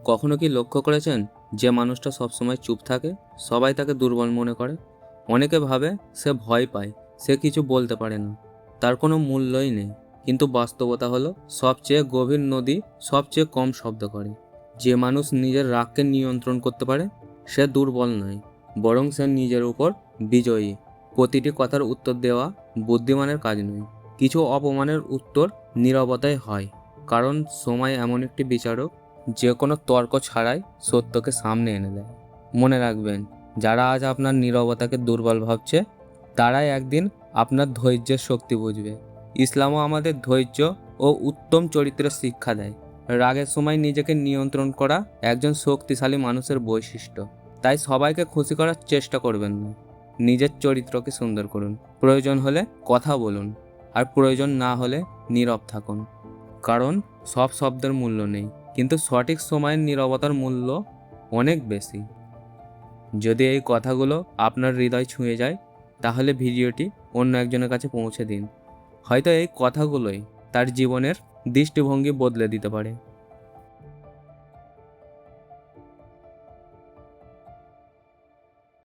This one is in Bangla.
কখনো কি লক্ষ্য করেছেন যে মানুষটা সবসময় চুপ থাকে সবাই তাকে দুর্বল মনে করে? অনেকে ভাবে সে ভয় পায়, সে কিছু বলতে পারে না, তার কোনো মূল্যই নেই। কিন্তু বাস্তবতা হলো সবচেয়ে গভীর নদী সবচেয়ে কম শব্দ করে। যে মানুষ নিজের রাগকে নিয়ন্ত্রণ করতে পারে সে দুর্বল নয়, বরং সে নিজের উপর বিজয়ী। প্রতিটি কথার উত্তর দেওয়া বুদ্ধিমানের কাজ নয়, কিছু অপমানের উত্তর নীরবতায় হয়। কারণ সময় এমন একটি বিচারক যে কোনো তর্ক ছাড়াই সত্যকে সামনে এনে দেয়। মনে রাখবেন, যারা আজ আপনার নীরবতাকে দুর্বল ভাবছে তারাই একদিন আপনার ধৈর্যের শক্তি বুঝবে। ইসলামও আমাদের ধৈর্য ও উত্তম চরিত্রের শিক্ষা দেয়। রাগের সময় নিজেকে নিয়ন্ত্রণ করা একজন শক্তিশালী মানুষের বৈশিষ্ট্য। তাই সবাইকে খুশি করার চেষ্টা করবেন না, নিজের চরিত্রকে সুন্দর করুন। প্রয়োজন হলে কথা বলুন, আর প্রয়োজন না হলে নীরব থাকুন। কারণ সব শব্দের মূল্য নেই, কিন্তু সঠিক সময়ের নীরবতার মূল্য অনেক বেশি। যদি এই কথাগুলো আপনার হৃদয় ছুঁয়ে যায় তাহলে ভিডিওটি অন্য একজনের কাছে পৌঁছে দিন। হয়তো এই কথাগুলোই তার জীবনের দৃষ্টিভঙ্গি বদলে দিতে পারে।